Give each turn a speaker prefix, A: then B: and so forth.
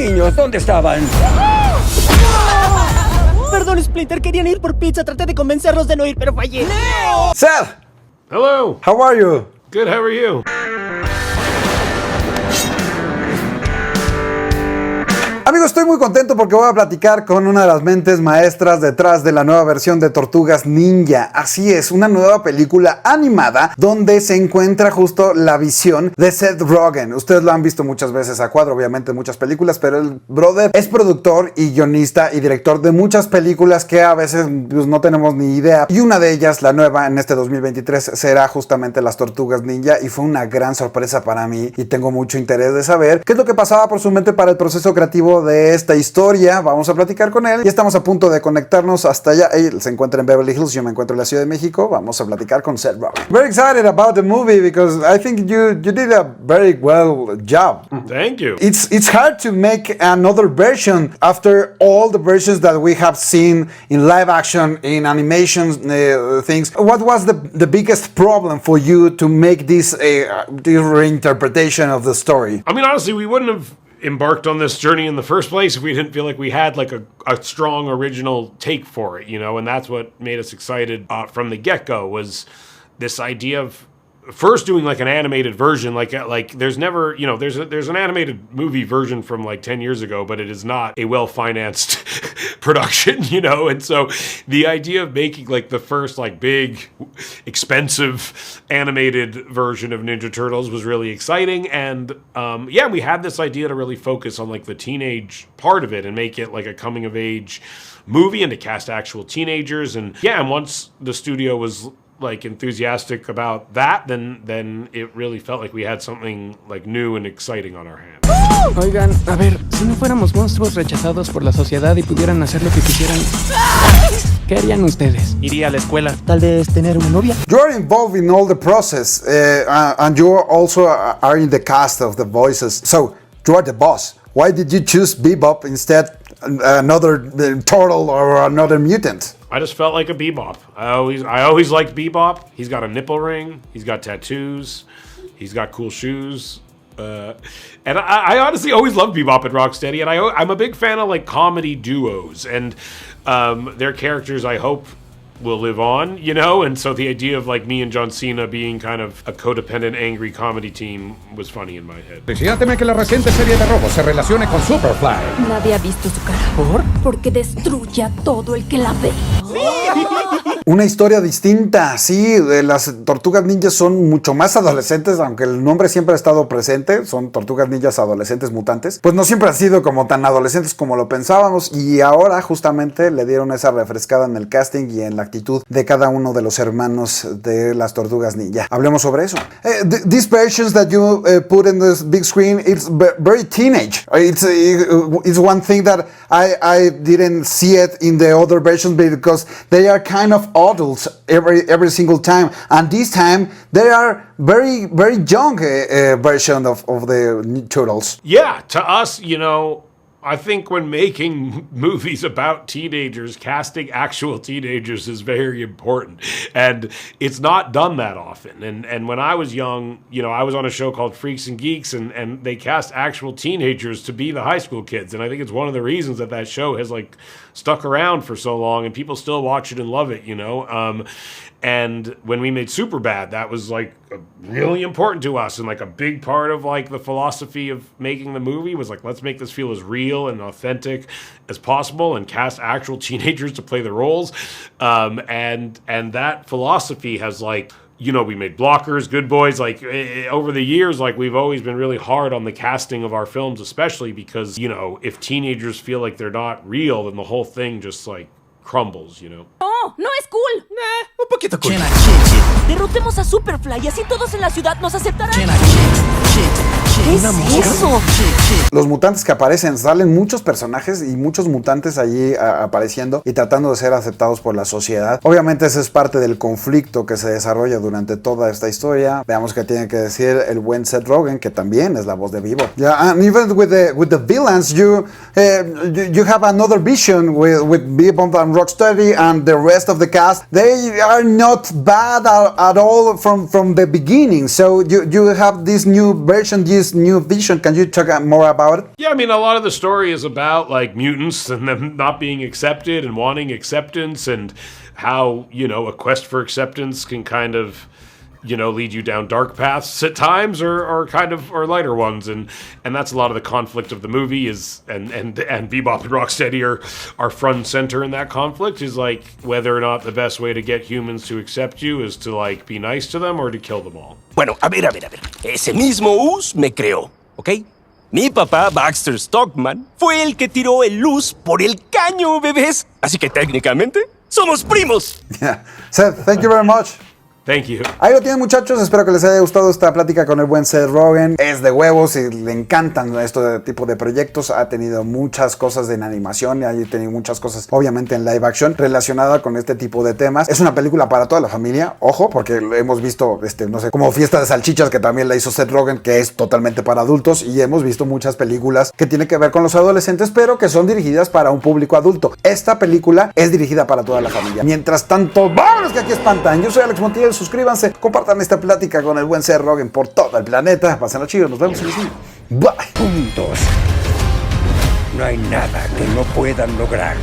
A: niños, ¿dónde estaban?
B: Perdón, Splinter, querían ir por pizza. Traté de convencerlos de no ir, pero fallé. ¡No!
C: Seth!
D: Hello.
C: How are you?
D: Good, how are you?
C: Amigos, estoy muy contento porque voy a platicar con una de las mentes maestras detrás de la nueva versión de Tortugas Ninja. Así es, una nueva película animada donde se encuentra justo la visión de Seth Rogen. Ustedes lo han visto muchas veces a cuadro, obviamente en muchas películas, pero el brother es productor y guionista y director de muchas películas que a veces pues, no tenemos ni idea. Y una de ellas, la nueva en este 2023, será justamente Las Tortugas Ninja y fue una gran sorpresa para mí y tengo mucho interés de saber qué es lo que pasaba por su mente para el proceso creativo de esta historia. Vamos a platicar con él y estamos a punto de conectarnos hasta allá. Él se encuentra en Beverly Hills, yo me encuentro en la Ciudad de México. Vamos a platicar con Seth Rogen. Very excited about the movie because I think you did a very well job.
D: Thank you.
C: It's hard to make another version after all the versions that we have seen in live action, in animation things. What was the biggest problem for you to make this reinterpretation of the story?
D: I mean, honestly, we wouldn't have embarked on this journey in the first place if we didn't feel like we had like a strong original take for it, you know, and that's what made us excited from the get-go was this idea of first doing like an animated version, like there's never, you know, there's an animated movie version from like 10 years ago, but it is not a well-financed production, you know, and so the idea of making like the first like big, expensive animated version of Ninja Turtles was really exciting, and yeah, we had this idea to really focus on like the teenage part of it and make it like a coming-of-age movie and to cast actual teenagers, and yeah, and once the studio was like enthusiastic about that, then it really felt like we had something like new and exciting on our hands.
E: Oigan, a ver, si no fuéramos monstruos rechazados por la sociedad y pudieran hacer lo que quisieran, ¿qué harían ustedes?
B: Iría a la escuela. Tal vez tener una novia.
C: You're involved in all the process, and you also are in the cast of the voices. So you are the boss. Why did you choose Bebop instead another turtle or another mutant?
D: I just felt like a Bebop. I always liked Bebop. He's got a nipple ring. He's got tattoos. He's got cool shoes. And I honestly always loved Bebop and Rocksteady. And I'm a big fan of like comedy duos. And their characters, I hope, will live on, you know? And so the idea of like me and John Cena being kind of a codependent, angry comedy team was funny in my head.
F: Decía teme que la reciente serie de robos se relacione con Superfly.
G: Nadie ha visto su cara. Porque destruye a todo el que la ve.
C: Una historia distinta, sí, las Tortugas Ninjas son mucho más adolescentes, aunque el nombre siempre ha estado presente, son Tortugas Ninjas adolescentes mutantes, pues no siempre han sido como tan adolescentes como lo pensábamos, y ahora justamente le dieron esa refrescada en el casting y en la actitud de cada uno de los hermanos de las Tortugas Ninja. Hablemos sobre eso. These versions that you put in this big screen, it's very teenage. It's one thing that I didn't see it in the other versions because they are kind of adults every single time, and this time they are very young version of the Turtles.
D: Yeah, to us, you know, I think when making movies about teenagers, casting actual teenagers is very important. And it's not done that often. And when I was young, you know, I was on a show called Freaks and Geeks, and they cast actual teenagers to be the high school kids. And I think it's one of the reasons that show has like stuck around for so long and people still watch it and love it, you know? And when we made Superbad, that was like really important to us, and like a big part of like the philosophy of making the movie was like, let's make this feel as real and authentic as possible and cast actual teenagers to play the roles. And that philosophy has like, you know, we made Blockers, Good Boys, like over the years, like we've always been really hard on the casting of our films, especially because, you know, if teenagers feel like they're not real, then the whole thing just like crumbles, you know.
G: No es cool.
B: Un poquito cool.
G: Derrotemos a Superfly y así todos en la ciudad nos aceptarán.
B: ¿Qué es eso?
C: Los mutantes que aparecen, salen muchos personajes y muchos mutantes allí apareciendo y tratando de ser aceptados por la sociedad. Obviamente ese es parte del conflicto que se desarrolla durante toda esta historia. Veamos qué tiene que decir el buen Seth Rogen, que también es la voz de Bebop. Yeah, and even with the villains, you have another vision with Bebop and Rocksteady and the rest of the cast. They are not bad at all from the beginning. So you have this new version, this this new vision. Can you talk more about it?
D: Yeah, I mean, a lot of the story is about like mutants and them not being accepted and wanting acceptance, and how, you know, a quest for acceptance can kind of, you know, lead you down dark paths at times, or lighter ones, and that's a lot of the conflict of the movie is, and Bebop and Rocksteady are front and center in that conflict, is like whether or not the best way to get humans to accept you is to like be nice to them or to kill them all.
A: Bueno, a ver. Ese mismo Us me creó, ¿ok? Mi papá, Baxter Stockman, fue el que tiró el luz por el caño, bebés. Así que técnicamente, somos primos.
C: Yeah. Seth, thank you very much.
D: Thank you.
C: Ahí lo tienen, muchachos, espero que les haya gustado esta plática con el buen Seth Rogen. Es de huevos y le encantan este tipo de proyectos. Ha tenido muchas cosas en animación y ha tenido muchas cosas obviamente en live action relacionada con este tipo de temas. Es una película para toda la familia, ojo, porque hemos visto, no sé, como Fiesta de Salchichas, que también la hizo Seth Rogen, que es totalmente para adultos, y hemos visto muchas películas que tienen que ver con los adolescentes, pero que son dirigidas para un público adulto. Esta película es dirigida para toda la familia. Mientras tanto, vámonos que aquí espantan. Yo soy Alex Montiel. Suscríbanse, compartan esta plática con el buen Seth Rogen por todo el planeta. Pásenlo chido, nos vemos en el cine. Bye.
H: Juntos, no hay nada que no puedan lograr.